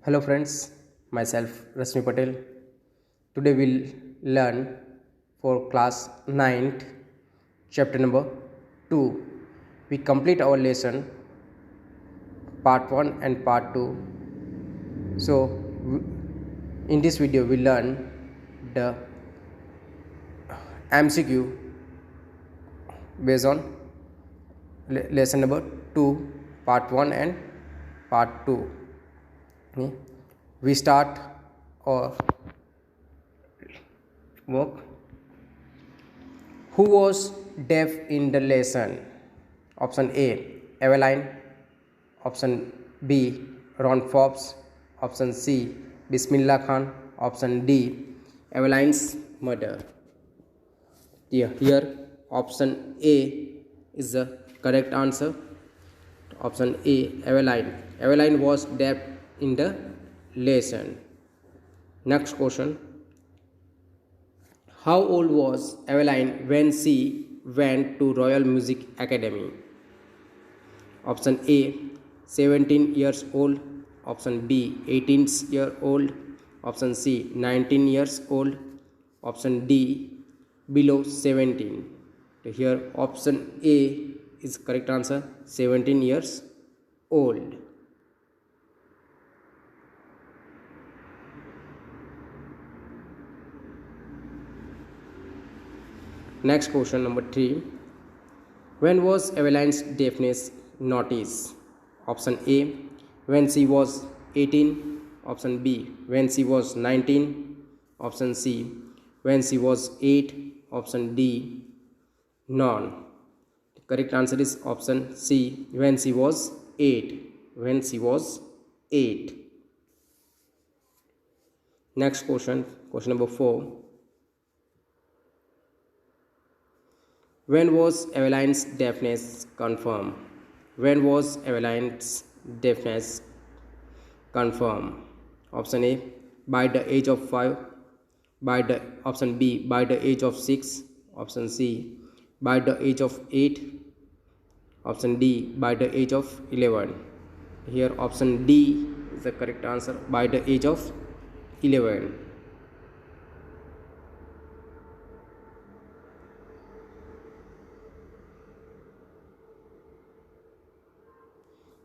Hello friends, myself Rasmi Patel. Today we'll learn for class 9th chapter number 2. We complete our lesson part 1 and part 2. So in this video we learn the MCQ based on lesson number 2 part 1 and part 2. We start our work. Who was deaf in the lesson? Option A, Eveline. Option B, Ron Forbes. Option C, Bismillah Khan. Option D, Eveline's mother. Here option A is the correct answer. Option A, Eveline. Eveline was deaf in the lesson. Next question. How old was Eveline when she went to Royal Music Academy? Option A, 17 years old. Option B, 18 years old. Option C, 19 years old. Option D, below 17. So here option A is correct answer, 17 years old. Next question number 3. When was Eveline's deafness noticed? Option A, when she was 18. Option B, when she was 19. Option C, when she was 8. Option D, none. The correct answer is option C, when she was 8. When she was 8. Next question, question number 4. When was Eveline's deafness confirmed? When was Eveline's deafness confirmed? Option A, by the age of 5. Option B, by the age of 6. Option C, by the age of 8. Option D, by the age of 11. Here option D is the correct answer, by the age of 11.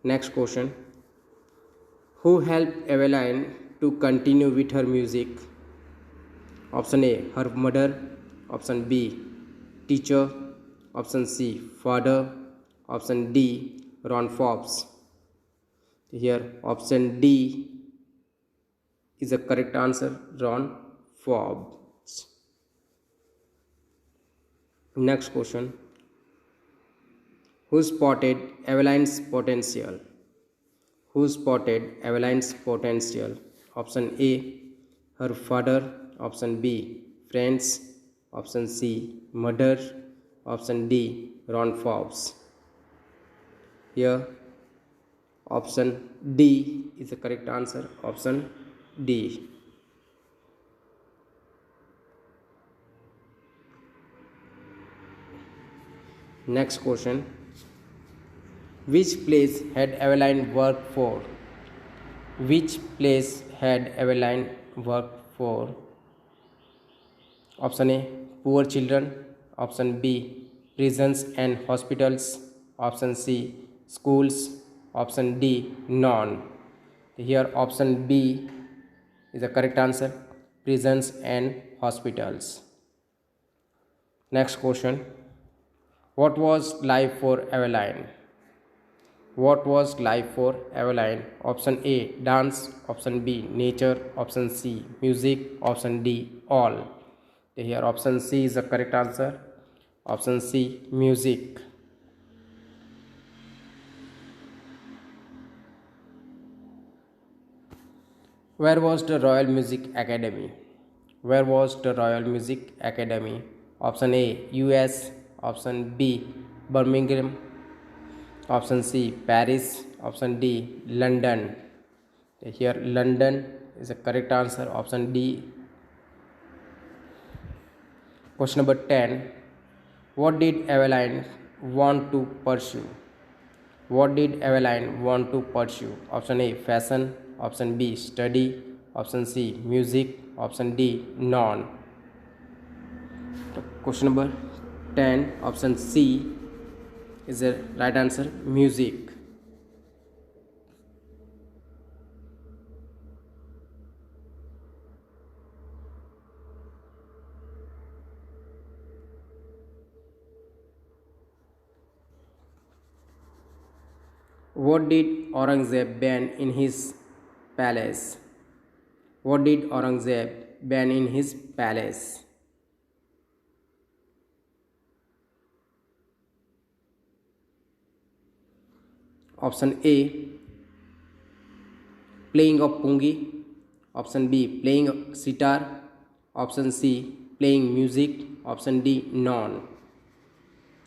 Next question. Who helped Eveline to continue with her music? Option A, her mother. Option B, teacher. Option C, father. Option D, Ron Forbes. Here option D is the correct answer, Ron Forbes. Next question. Who spotted Eveline's potential? Who spotted Eveline's potential? Option A, her father. Option B, friends. Option C, mother. Option D, Ron Forbes. Here option D is the correct answer, option D. Next question. Which place had Eveline worked for? Which place had Eveline worked for? Option A, poor children. Option B, prisons and hospitals. Option C, schools. Option D, none. Here option B is the correct answer, prisons and hospitals. Next question. What was life for Eveline? What was life for Eveline? Option A, dance. Option B, nature. Option C, music. Option D, all. Here option C is the correct answer, option C, music. Where was the Royal Music Academy? Where was the Royal Music Academy? Option A, US. Option B, Birmingham. Option C, Paris. Option D, London. Here London is the correct answer, option D. Question number 10. What did Eveline want to pursue? What did Eveline want to pursue? Option A, fashion. option B study, option C music, option D non. Question number 10, option C is the right answer, music. What did Aurangzeb ban in his palace? What did Aurangzeb ban in his palace? Option A playing of pungi, option B playing sitar, option C playing music, option D non.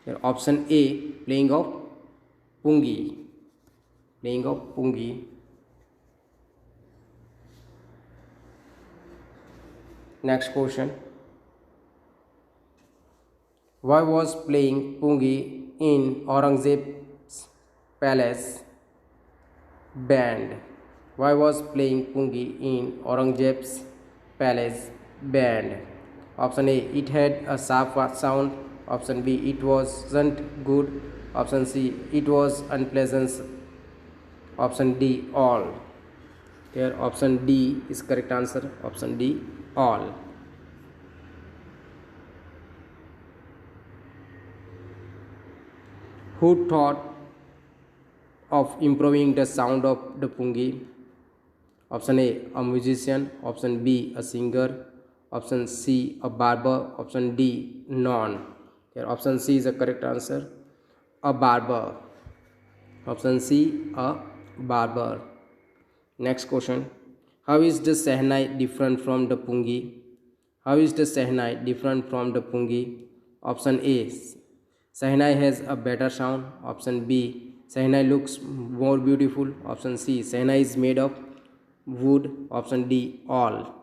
Here option A playing of pungi, playing of pungi. Next question, why was playing pungi in Aurangzeb's palace banned? Why was playing pungi in Aurangzeb's palace banned? Option A, it had a sharp sound, option B, it wasn't good, option C, it was unpleasant, option D, all. Here option D is correct answer, option D, all. Who thought of improving the sound of the pungi? Option A musician, option B a singer, option C a barber, option D none. Here option C is the correct answer, a barber. Option C a barber. Next question, how is the Shehnai different from the pungi? How is the Shehnai different from the pungi? Option A, Shehnai has a better sound, option B, Shehnai looks more beautiful, option C, Shehnai is made of wood, option D, all.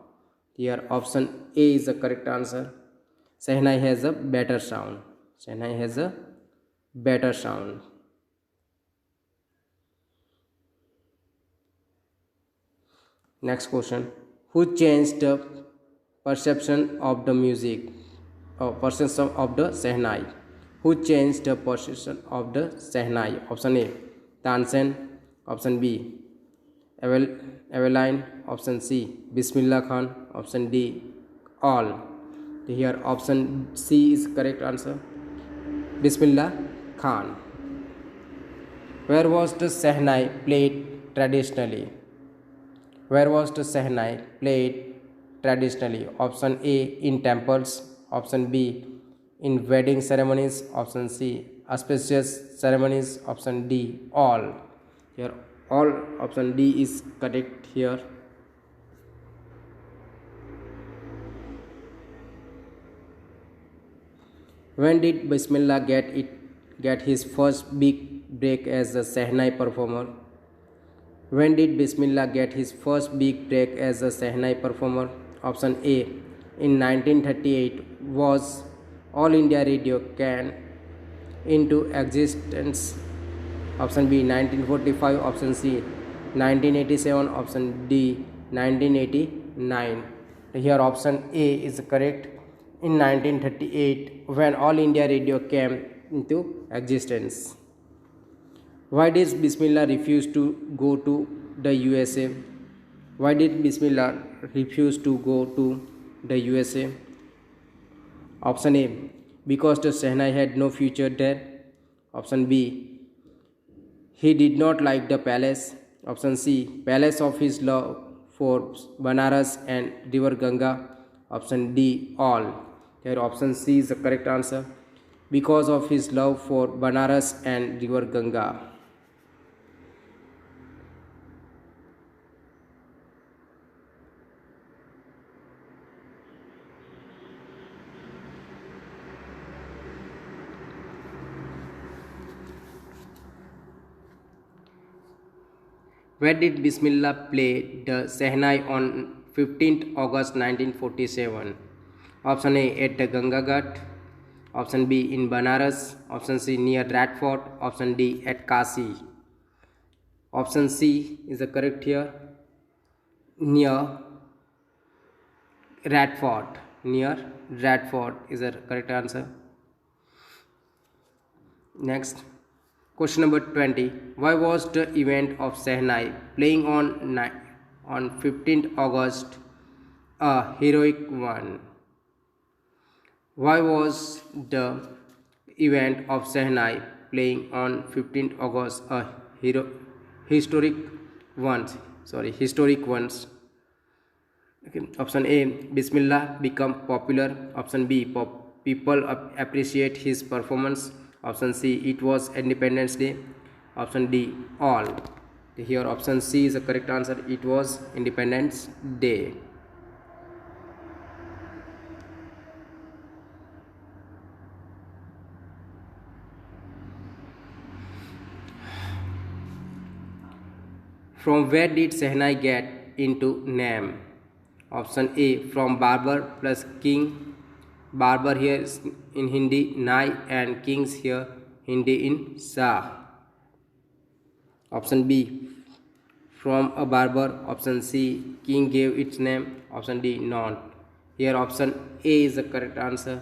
Here option A is the correct answer, Shehnai has a better sound. Shehnai has a better sound. Next question, who changed the perception of the music, perception of the Shehnai? Who changed the perception of the Shehnai? Option A, Tansen, option B, Eveline, option C, Bismillah Khan, option D, all. Here option C is correct answer, Bismillah Khan. Where was the Shehnai played traditionally? Where was the Shehnai played traditionally? Option A, in temples, option B, in wedding ceremonies, option C, auspicious ceremonies, option D, all. Here all, option D is correct here. When did Bismillah get his first big break as a Shehnai performer? When did Bismillah get his first big break as a Shehnai performer? Option A, in 1938 was All India Radio came into existence. Option B, 1945, option C, 1987, option D, 1989. Here option A is correct, in 1938 when All India Radio came into existence. Why did Bismillah refuse to go to the USA? Why did Bismillah refuse to go to the USA? Option A, because the Shehnai had no future there. Option B, he did not like the palace. Option C, palace of his love for Banaras and river Ganga. Option D, all. Here option C is the correct answer, because of his love for Banaras and river Ganga. Where did Bismillah play the Shehnai on 15th August 1947? Option A, at the Ganga Ghat. Option B, in Banaras. Option C, near Rat Fort. Option D, at Kashi. Option C is the correct here, near Radford. Near Radford is the correct answer. Next, question number 20. Why was the event of Sehnai playing on 15th August a heroic one? Why was the event of Sehnai playing on 15th August a historic ones? Historic ones. Okay. Option A, Bismillah become popular. Option B, people appreciate his performance. Option C, it was Independence Day. Option D, all. Here option C is the correct answer. It was Independence Day. From where did Sehnai get into name? Option A, from barber plus king. Barber here is in Hindi Nai and kings here Hindi in Shah. Option B, from a barber. Option C, king gave its name. Option D, not. Here option A is the correct answer.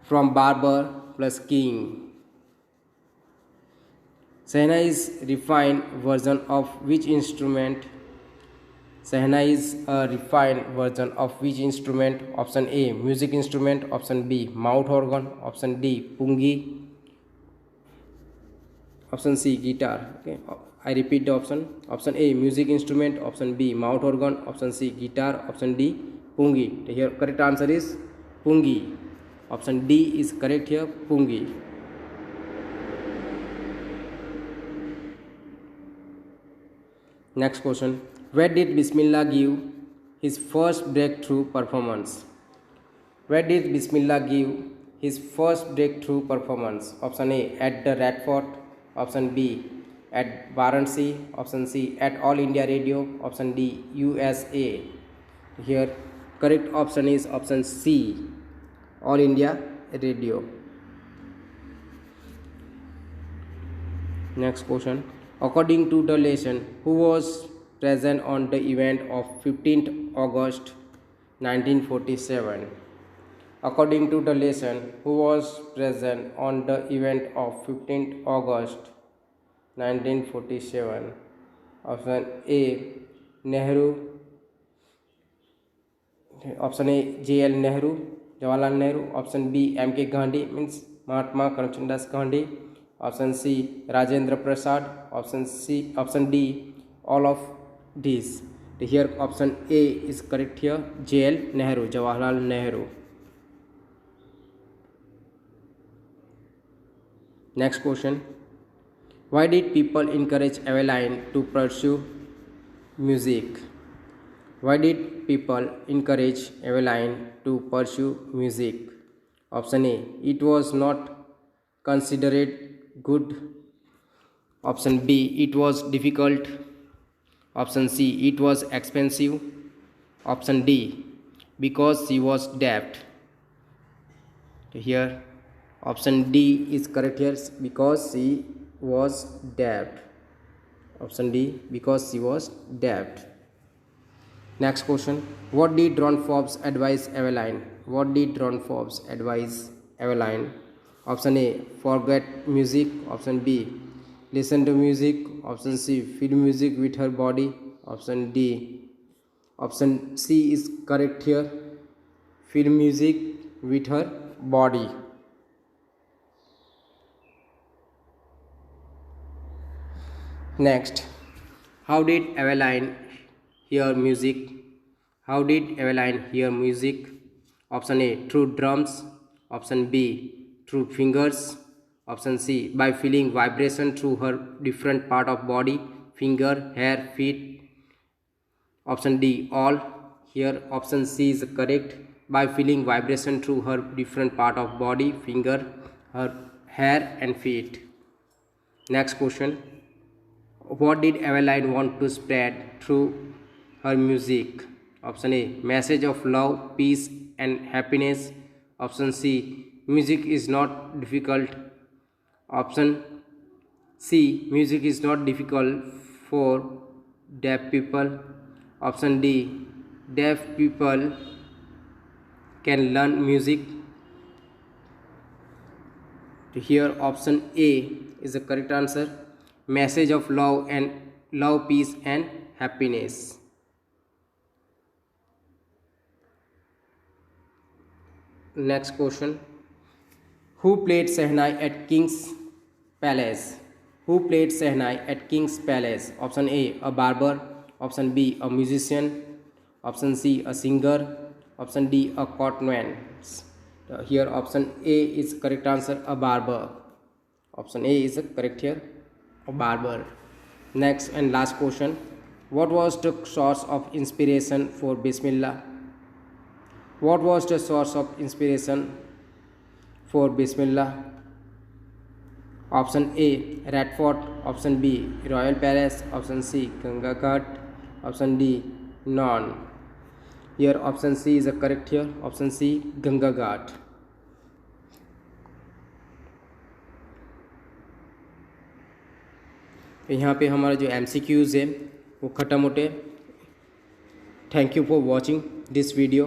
From barber plus king. Sehnai is refined version of which instrument? Sehnai is a refined version of which instrument? Option A, music instrument. Option B, mouth organ. Option D, pungi. Option C, guitar. Okay, I repeat the option. Option A, music instrument. Option B, mouth organ. Option C, guitar. Option D, pungi. Here correct answer is pungi. Option D is correct here, pungi. Next question. Where did Bismillah give his first breakthrough performance? Where did Bismillah give his first breakthrough performance? Option A, at the Radford. Option B, at Varanasi. Option C, at All India Radio. Option D, USA. Here correct option is option C, All India Radio. Next question. According to the lesson, who was present on the event of 15th August 1947? According to the lesson, who was present on the event of 15th August 1947? Option A, Nehru. Option A, J.L. Nehru, Jawaharlal Nehru. Option B, M.K. Gandhi, means Mahatma Karamchand's Gandhi. Option C, Rajendra Prasad. Option D, all of these. Here option A is correct here, J.L. Nehru, Jawaharlal Nehru. Next question. Why did people encourage Eveline to pursue music? Why did people encourage Eveline to pursue music? Option A, it was not considered good. Option B, it was difficult. Option C, it was expensive. Option D, because she was deaf. Here option D is correct here, because she was deaf. Option D, because she was deaf. Next question. What did Ron Forbes advise Eveline? What did Ron Forbes advise Eveline? Option A, forget music. Option B, listen to music. Option C, feel music with her body. Option C is correct here, feel music with her body. Next, how did Eveline hear music? How did Eveline hear music? Option A, through drums. Option B, through fingers. Option C, by feeling vibration through her different part of body, finger, hair, feet. Option D, all. Here option C is correct, by feeling vibration through her different part of body, finger, her hair and feet. Next question. What did Eveline want to spread through her music? Option A, message of love, peace and happiness. Option C, music is not difficult. Option C, music is not difficult for deaf people. Option D, deaf people can learn music. Here option A is the correct answer. Message of love, peace and happiness. Next question. Who played Shehnai at King's Palace? Who played Shehnai at King's Palace? Option A, a barber. Option B, a musician. Option C, a singer. Option D, a courtman. Here option A is correct answer, a barber. Option A is correct here, a barber. Next and last question. What was the source of inspiration for Bismillah? What was the source of inspiration for Bismillah? Option A, Red Fort. Option B, Royal Palace. Option C, Ganga Ghat. Option D, none. Here option C is correct here. Option C, Ganga Ghat. यहाँ पे हमारा जो MCQs है वो खत्म होते। Thank you for watching this video.